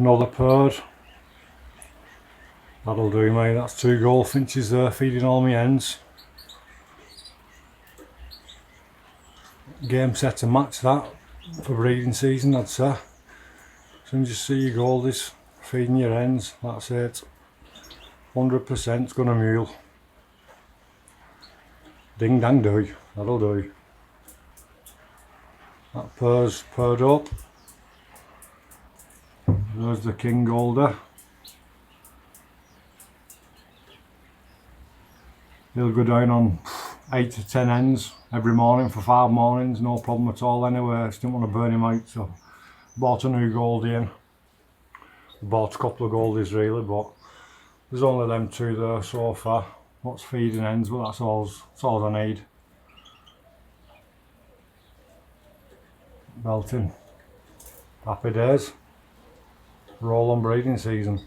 Another pair. That'll do, mate. That's 2 goldfinches there feeding all my hens. Game set to match that for breeding season, I'd say. As soon as you see your goldies feeding your hens, that's it. 100% gonna mule. Ding dang do, that'll do. That pair's paired up. There's the king golder. He'll go down on 8 to 10 hens every morning for 5 mornings, no problem at all anyway. I just didn't want to burn him out, so bought a new goldie in. Bought a couple of goldies really, but there's only them 2 there so far. What's feeding hens, but that's all I need. Belting. Happy days. Roll on breeding season.